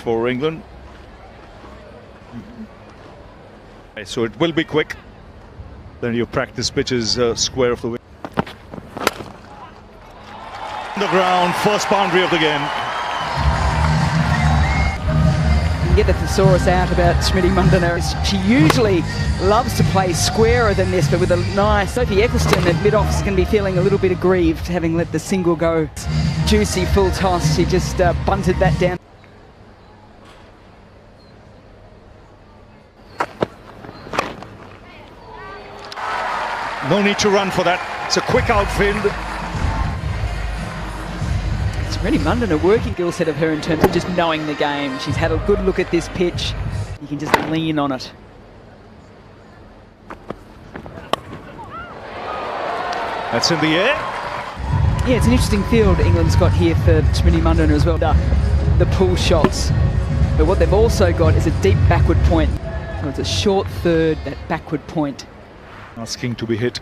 for England. So it will be quick. Then your practice pitch is square of the wicket. On the ground, first boundary of the game. You get the thesaurus out about Smriti Mandana. She usually loves to play squarer than this, but with a nice Sophie Eccleston at mid-off is going to be feeling a little bit aggrieved, having let the single go. Juicy full toss, she just bunted that down. No need to run for that. It's a quick outfield. Smriti Mandana, working skill set of her in terms of just knowing the game. She's had a good look at this pitch. You can just lean on it. That's in the air. Yeah, it's an interesting field England's got here for Smriti Mandana as well. The pull shots. But what they've also got is a deep backward point. So it's a short third, that backward point. Asking to be hit.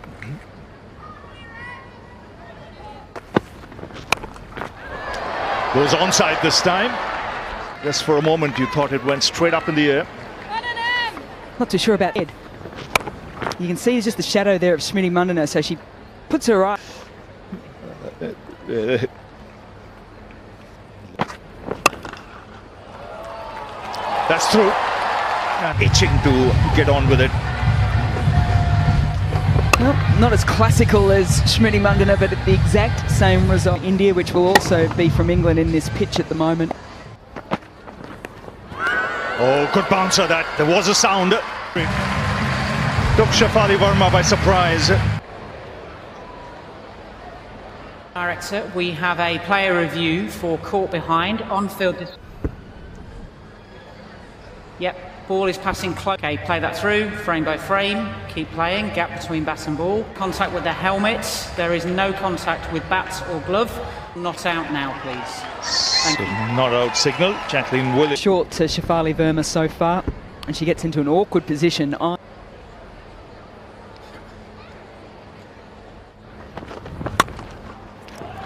Goes onside this time. Just for a moment you thought it went straight up in the air. Not too sure about Ed. You can see it's just the shadow there of Smriti Mandana, so she puts her eye. That's through. Itching to get on with it. Well, not as classical as Smriti Mandana, but the exact same result. India, which will also be from England in this pitch at the moment. Oh, good bouncer that. There was a sound. Took Shefali Verma by surprise. Director, we have a player review for caught behind on field. Yep, ball is passing close. Okay, play that through, frame by frame. Keep playing, gap between bat and ball. Contact with the helmets. There is no contact with bat or glove. Not out now, please. Thank you. Not out signal. Jacqueline Willis. Short to Shefali Verma so far, and she gets into an awkward position.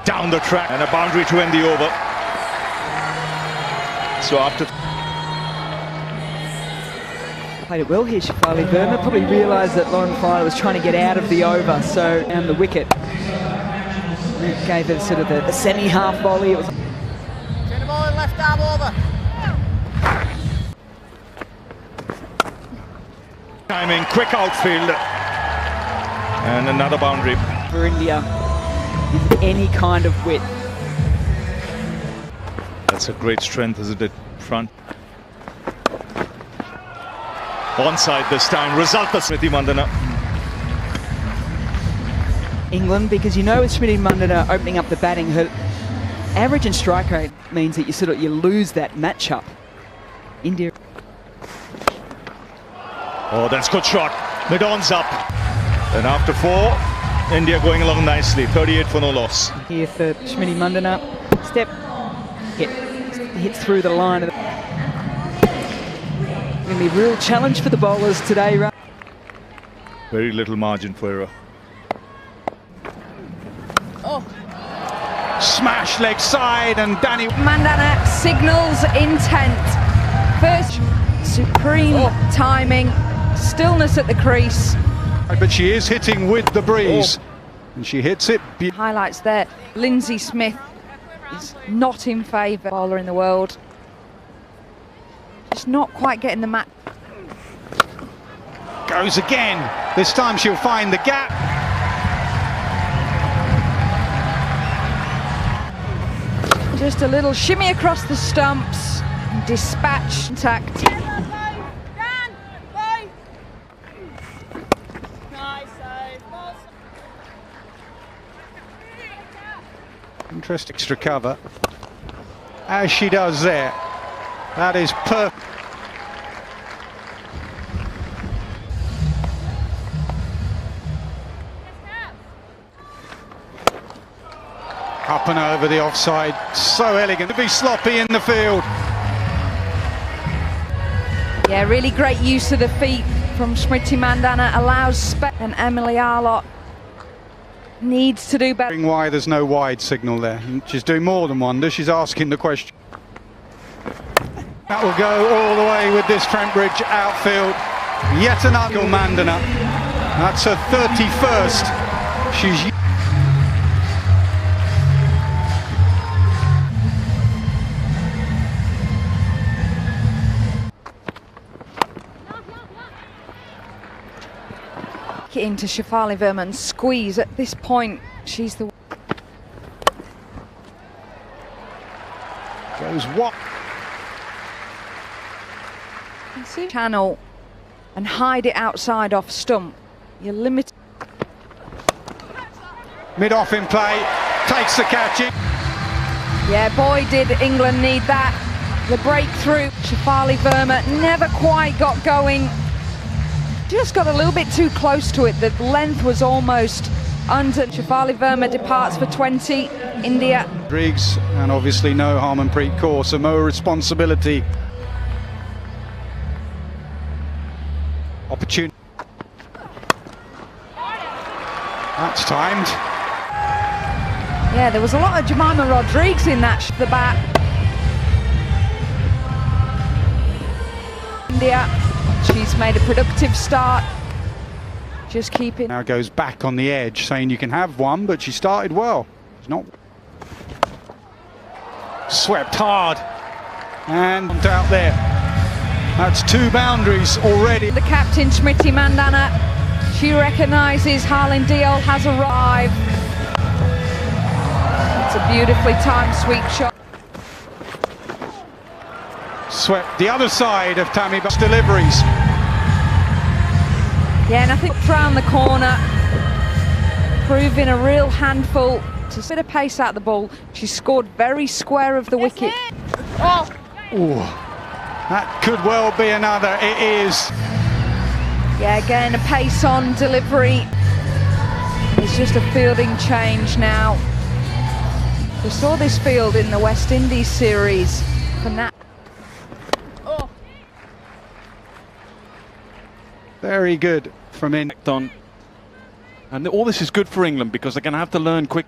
Down the track and a boundary to end the over. So after played it well here, Shefali Verma. Probably realised that Lauren Fryer was trying to get out of the over, so down the wicket. It gave it sort of the semi-half volley. It was Turn the ball in left arm over. timing, quick outfield. And another boundary. for India with any kind of width. That's a great strength, isn't it? Front. Onside this time. Result for Smriti Mandana. England, because you know with Smriti Mandana opening up the batting, her average and strike rate means that you lose that matchup. India. Oh, that's good shot. Mandans up. And after 4, India going along nicely. 38 for no loss. Here for Smriti Mandana. Step. Hits through the line. Going to be a real challenge for the bowlers today. Right? Very little margin for error. Oh. Smash leg side and Danny. Mandana signals intent. First, supreme timing, stillness at the crease. But she is hitting with the breeze. And she hits it. Highlights there. Lindsay Smith is not in favour. Bowler in the world. Just not quite getting the match. Goes again. This time she'll find the gap. Just a little shimmy across the stumps. Dispatch intact. Interesting extra cover. As she does there. That is perfect. Up and over the offside. So elegant to be sloppy in the field. Yeah, really great use of the feet from Smriti Mandana. Allows and Emily Arlott needs to do better. Why there's no wide signal there. She's doing more than wonder. She's asking the question. That will go all the way with this Trent Bridge outfield. Yet another mandana. That's her 31st. She's into Shafali Verma, squeeze. At this point, she's the goes what? channel and hide it outside off stump. You're limited. Mid-off in play, takes the catching. Yeah, boy, did England need that. The breakthrough. Shafali Verma never quite got going. Just got a little bit too close to it. The length was almost under. Shafali Verma departs for 20. India. Briggs, and obviously no Harmanpreet Kaur, so more responsibility. Opportunity. That's timed. Yeah, there was a lot of Jemima Rodriguez in that. The bat. India. She's made a productive start. Just keeping. Now goes back on the edge, saying you can have one, but she started well. She's not. Swept hard. And out there. That's 2 boundaries already. The captain, Smriti Mandana, she recognises Harleen Deol has arrived. It's a beautifully timed sweep shot. Swept the other side of Tammy Buck's deliveries. Yeah, and I think round the corner, proving a real handful to bit of pace out the ball. She scored very square of the wicket. Oh. Ooh, that could well be another. It is. Yeah, again, a pace on delivery. It's just a fielding change now. We saw this field in the West Indies series from that. Very good from in. And all this is good for England because they're going to have to learn quick.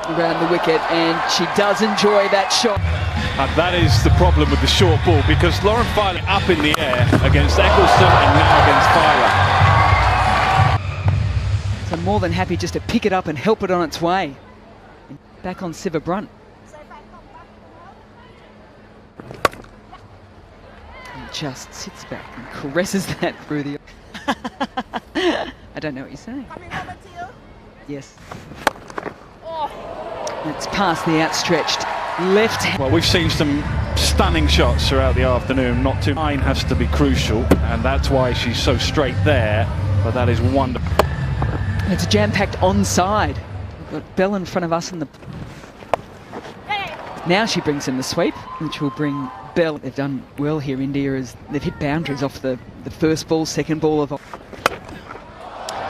Around the wicket, and she does enjoy that shot. And that is the problem with the short ball, because Lauren Filer up in the air against Eccleston and now against Filer. So more than happy just to pick it up and help it on its way. Back on Siva Brunt. And just sits back and caresses that through the... I don't know what you're saying. Yes. It's past the outstretched left hand. Well, we've seen some stunning shots throughout the afternoon. Not too. Line has to be crucial, and that's why she's so straight there. But that is wonderful. It's jam-packed onside. We've got Bell in front of us in the... Now she brings in the sweep, which will bring Bell. They've done well here, India, as they've hit boundaries off the first ball, second ball of...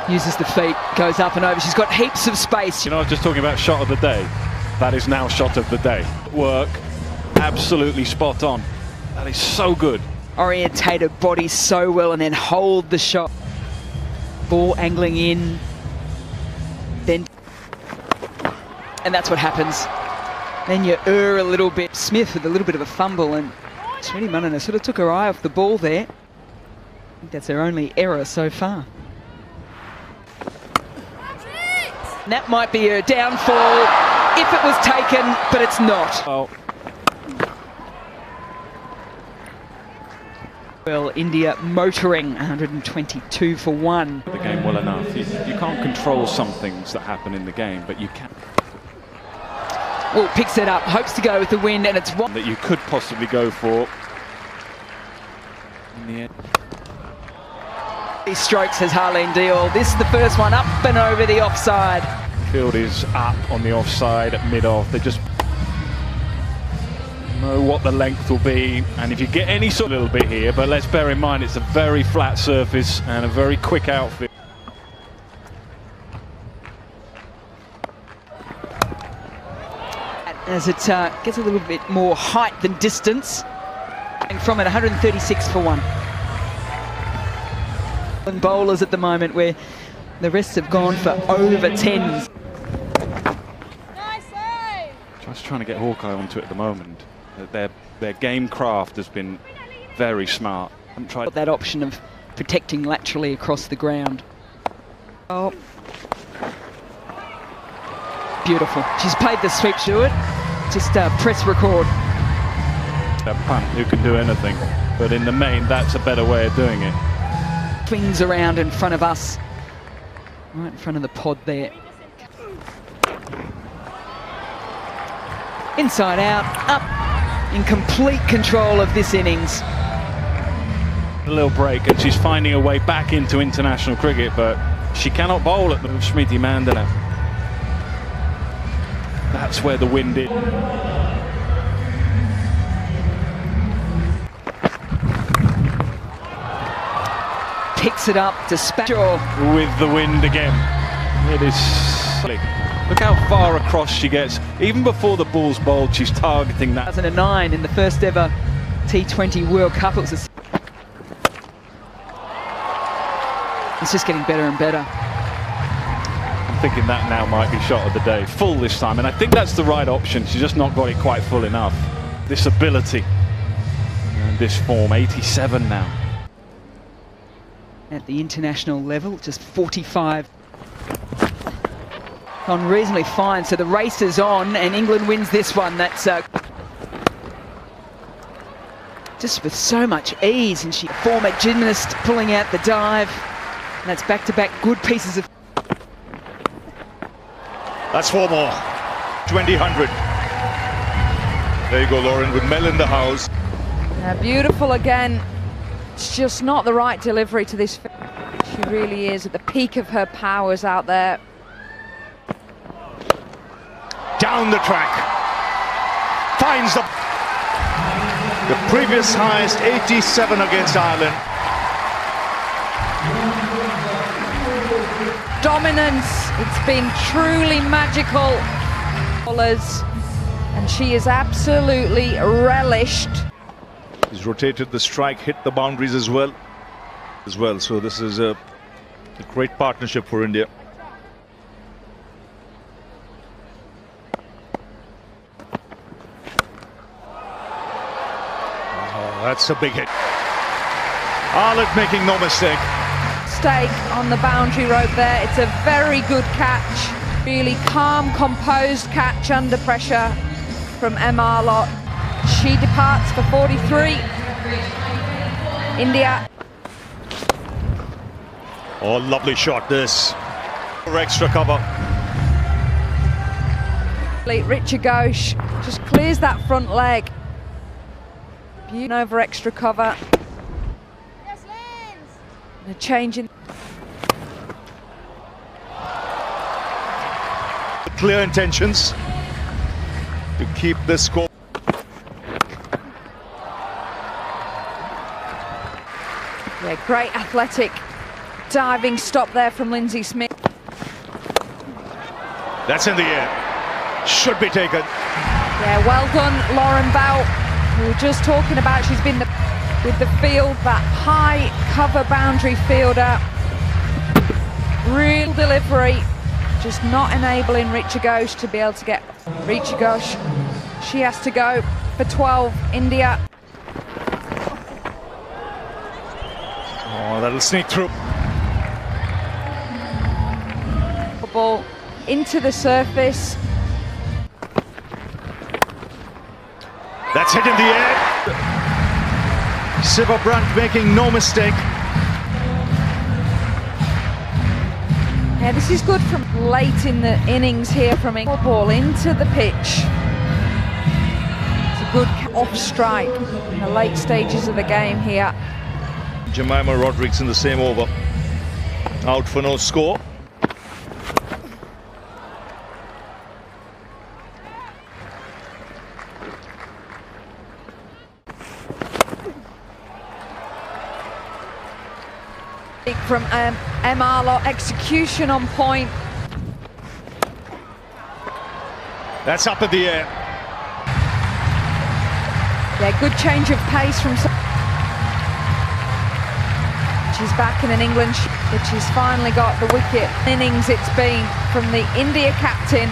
Uses the feet, goes up and over. She's got heaps of space. You know, I was just talking about shot of the day. That is now shot of the day. Work, absolutely spot on. That is so good. Orientate her body so well and then hold the shot. Ball angling in. Then... And that's what happens. Then you err a little bit. Smith with a little bit of a fumble, and Smriti Mandana sort of took her eye off the ball there. I think that's her only error so far. And that might be her downfall if it was taken, but it's not. Oh. Well, India motoring 122 for 1. The game well enough. You can't control some things that happen in the game, but you can. Well, picks it up, hopes to go with the win, and it's one That you could possibly go for in the end. He strokes as Harleen Deol. This is the first one up and over the offside. Field is up on the offside at mid-off. They just know what the length will be, and if you get any sort of little bit here, but let's bear in mind it's a very flat surface and a very quick outfield. As it gets a little bit more height than distance. And from it, 136 for 1. And bowlers at the moment where the rest have gone for over 10s. Just trying to get Hawkeye onto it at the moment. They're Their game craft has been very smart. Haven't tried That option of protecting laterally across the ground. Oh. Beautiful. She's played the sweep to it. Just press record. a punt who can do anything. But in the main, that's a better way of doing it. Swings around in front of us. Right in front of the pod there. Inside out, up, in complete control of this innings. A little break, and she's finding her way back into international cricket, but she cannot bowl at the Simriti mandana. That's where the wind is. Picks it up, dispatch. With the wind again. It is slick. Look how far across she gets. Even before the ball's bowled, she's targeting that. 2009 in the first ever T20 World Cup. It's just getting better and better. I'm thinking that now might be shot of the day. Full this time, and I think that's the right option. She's just not got it quite full enough. This ability and this form, 87 now. At the international level, just 45. On reasonably fine, so the race is on and England wins this one. That's just with so much ease, and she, former gymnast, pulling out the dive, and that's back-to-back good pieces of... That's 4 more. 20-100. There you go, Lauren, with Mel in the house. Beautiful again. It's just not the right delivery to this. She really is at the peak of her powers out there. Down the track. Finds the previous highest, 87 against Ireland. Dominance. It's been truly magical. And she is absolutely relished. He's rotated the strike, hit the boundaries as well. So this is a great partnership for India. Oh, that's a big hit. Ireland making no mistake. Stake on the boundary rope there. It's a very good catch. Really calm, composed catch under pressure from Emma Lott. She departs for 43. India. Oh, lovely shot this. For extra cover. Richard Ghosh just clears that front leg. Over extra cover. And a change in. Clear intentions to keep this score. Yeah, great athletic diving stop there from Lindsay Smith. That's in the air. Should be taken. Yeah, well done, Lauren Bell. We were just talking about she's been with the field, that high cover boundary fielder. Real delivery, just not enabling Richard Ghosh to be able to get Richard Ghosh. She has to go for 12, India. Oh, that'll sneak through. Ball into the surface. That's hit in the air. Siva Brandt making no mistake. Yeah, this is good from late in the innings here from England. Ball into the pitch. It's a good off strike in the late stages of the game here. Jemima Rodrigues in the same over. Out for no score. From Emma Lott, execution on point. That's up in the air. Yeah, good change of pace from. She's back in an England, but she's finally got the wicket. Innings it's been from the India captain.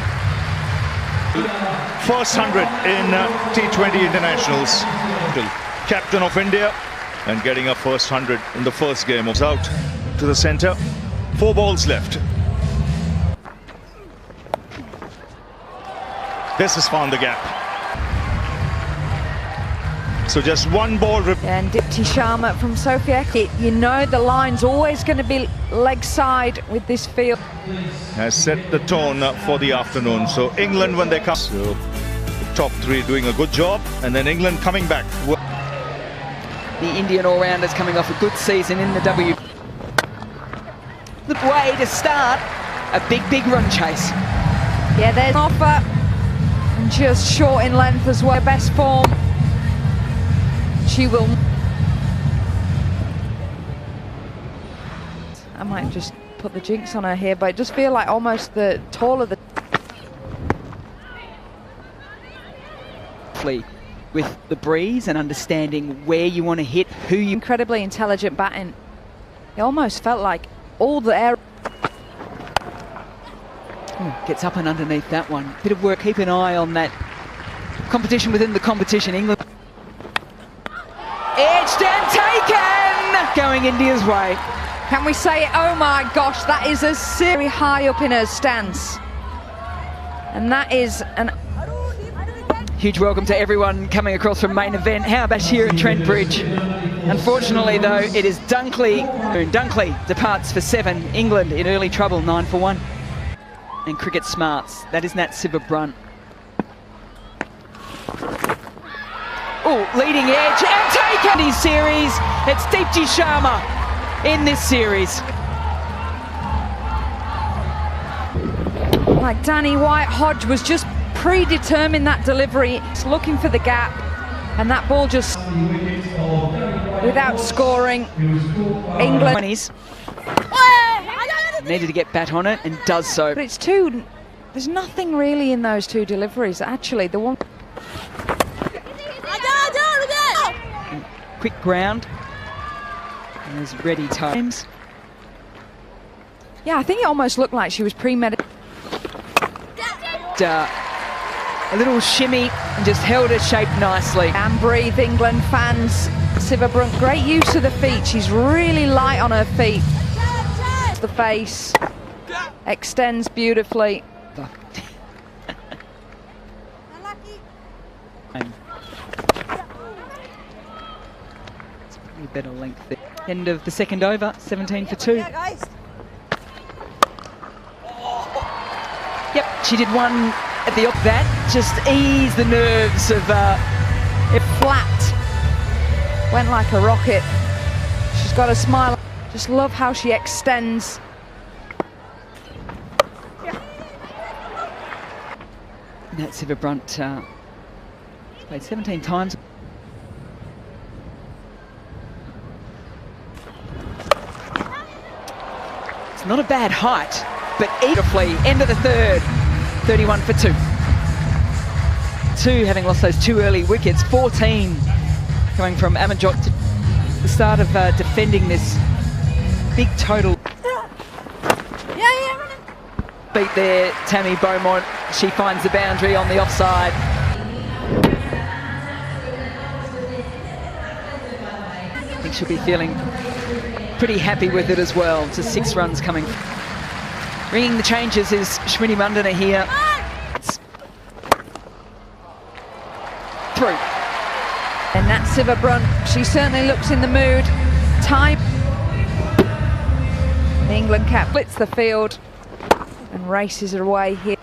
First 100 in T20 internationals. Captain of India and getting a first 100 in the first game. Was out to the centre. 4 balls left. This has found the gap. So just 1 ball. And Dipti Sharma from Sofia. You know the line's always going to be leg side with this field. Has set the tone for the afternoon. So England, when they come, so the top 3 doing a good job, and then England coming back. The Indian all-rounders coming off a good season in the W. The way to start a big run chase. Yeah, there's an offer. And just short in length as well. Best form. She will. I might just put the jinx on her here, but I just feel like almost the taller the. With the breeze and understanding where you want to hit, who you. Incredibly intelligent batting. It almost felt like all the air. Gets up and underneath that one. Bit of work. Keep an eye on that competition within the competition. England. Edged and taken! Going India's way. Can we say, oh my gosh, that is a very high up in her stance. And that is an... Huge welcome to everyone coming across from main event. How about here at Trent Bridge? Unfortunately, though, it is Dunkley. Dunkley departs for 7. England in early trouble, 9 for 1. And cricket smarts. That is Nat Siva-Brunt. Oh, leading edge and taken in series. It's Dipti Sharma in this series. Like Danny White-Hodge was just predetermined that delivery. It's looking for the gap. And that ball just, without scoring, England. 20s. Needed to get bat on it and does so. But it's two, there's nothing really in those 2 deliveries. Actually, the one... Quick ground. There's ready times. Yeah, I think it almost looked like she was premeditated. A little shimmy and just held her shape nicely. And breathe, England fans. Siva-Brunt, great use of the feet. She's really light on her feet. The face extends beautifully. It's probably better length there. End of the second over, 17 for 2. Yep, she did one at the up. That just eased the nerves of it flat. Went like a rocket. She's got a smile. Just love how she extends. Nat Siva-Brunt played 17 times. It's not a bad height, but beautifully, end of the third, 31 for 2. 2 having lost those 2 early wickets, 14 coming from Amanjot to the start of defending this big total. Beat there, Tammy Beaumont. She finds the boundary on the offside. I think she'll be feeling pretty happy with it as well. It's 6 runs coming. Ringing the changes is Smriti Mandana here. It's through. And Nat Siva-Brunt, she certainly looks in the mood. Time. The England cap splits the field and races her away here.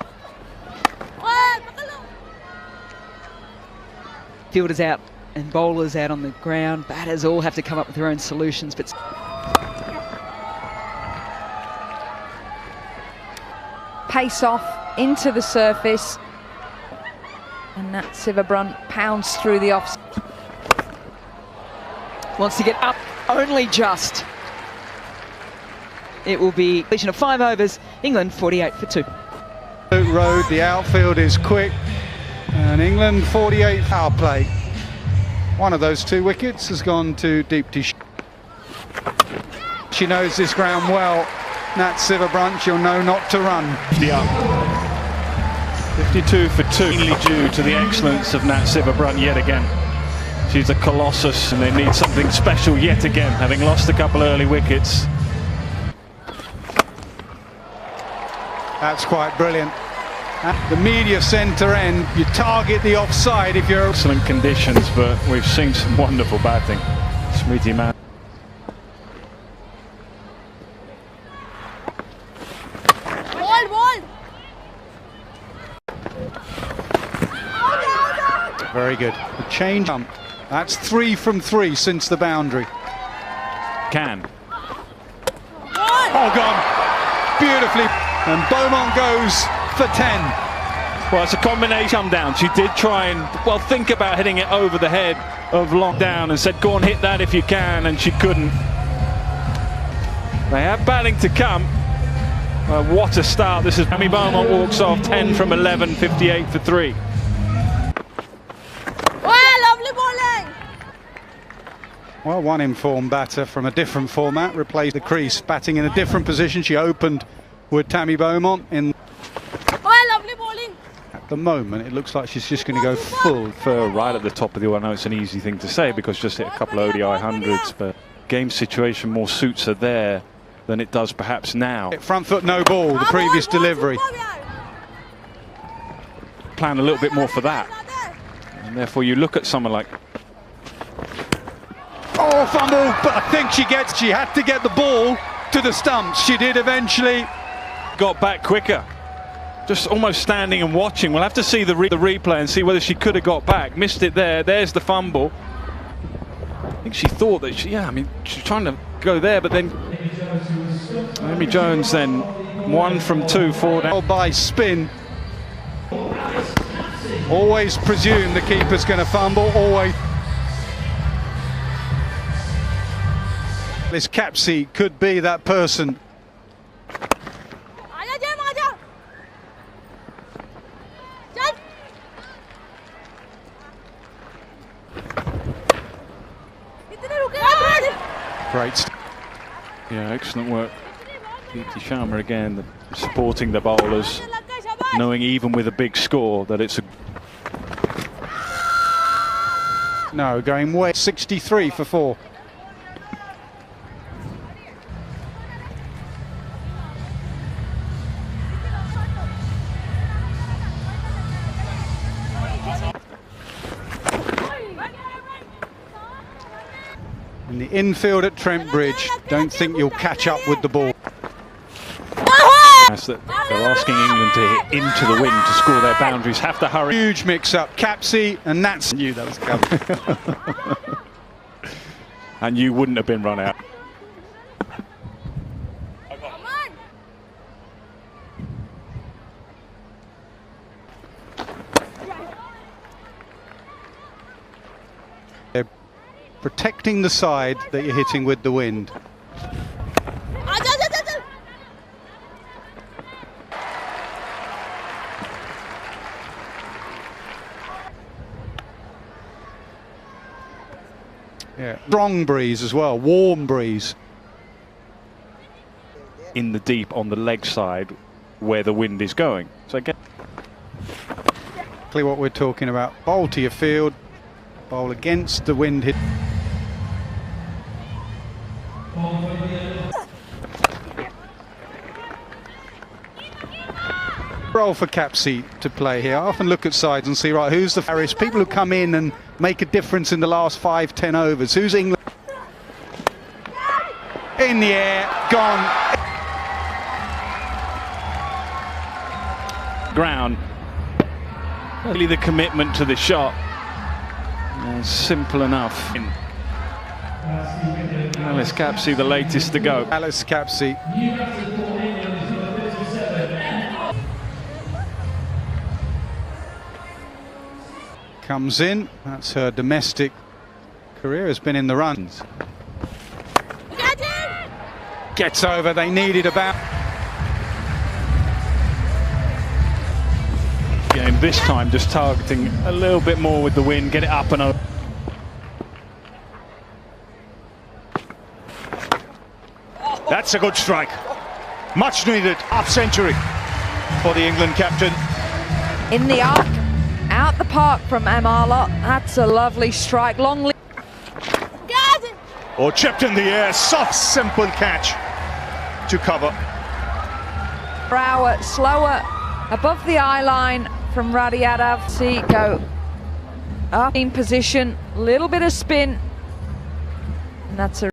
Fielders out and bowlers out on the ground. Batters all have to come up with their own solutions, but pace off into the surface. And Nat Siva-Brunt pounds through the off. Wants to get up only just. It will be completion of 5 overs. England 48 for 2. Road, the outfield is quick, and England 48 power play. One of those 2 wickets has gone to Dipti. She knows this ground well. Nat Siva-Brunt, she'll know not to run. Yeah. 52 for 2, mainly due to the excellence of Nat Sivabrunt yet again. She's a colossus, and they need something special yet again, having lost a couple early wickets. That's quite brilliant. At the media centre end, you target the offside if you're... Excellent conditions, but we've seen some wonderful batting. Simriti man. Very good. The change. That's 3 from 3 since the boundary. Can. Oh, gone. Beautifully. And Beaumont goes for 10. Well, it's a combination come down. She did try and, well, think about hitting it over the head of Lockdown and said, go on, hit that if you can, and she couldn't. They have batting to come. What a start. This is Tammy Beaumont walks off 10 from 11, 58 for 3. Well, one informed batter from a different format replaced the crease, batting in a different position. She opened with Tammy Beaumont in. Lovely bowling. At the moment, it looks like she's just going to go full. For right at the top of the order. I know it's an easy thing to say because just hit a couple of ODI hundreds, but game situation more suits her there than it does perhaps now. Front foot, no ball, the previous delivery. Plan a little bit more for that. And therefore you look at someone like... Oh, fumble, but I think she had to get the ball to the stumps. She did eventually. Got back quicker. Just almost standing and watching. We'll have to see the replay and see whether she could have got back. Missed it there. There's the fumble. I think she thought that she, she's trying to go there, but then Amy Jones then 1 from 2, 4 down. By spin. Always presume the keeper's going to fumble, always. This Capsey could be that person. Great. Yeah, excellent work. Deepti Sharma again, supporting the bowlers, knowing even with a big score that it's a... No, going way 63 for 4. In the infield at Trent Bridge, don't think you'll catch up with the ball. That's that they're asking England to hit into the wind to score their boundaries, have to hurry. Huge mix-up, Capsey, and that's... Knew that was coming. And you wouldn't have been run out. They're protecting the side that you're hitting with the wind. Yeah, strong breeze as well, warm breeze. In the deep on the leg side where the wind is going. So again, exactly what we're talking about. Bowl to your field, bowl against the wind hit. Role for Capsey to play here. I often look at sides and see, right, who's the Harris? People who come in and make a difference in the last 5-10 overs. Who's England? In the air, gone. Ground. Really the commitment to the shot. Simple enough. Alice Capsey, the latest to go. Alice Capsey. Comes in, that's her domestic career, has been in the runs. Gets over, they needed about. Again, this time just targeting a little bit more with the wind, get it up and over. That's a good strike. Much needed half century for the England captain. In the arc, out the park from Amarlot. That's a lovely strike. Long Or chipped in the air, soft, simple catch to cover. hour, slower, above the eye line from Radiadav. See it go up in position, little bit of spin, and that's a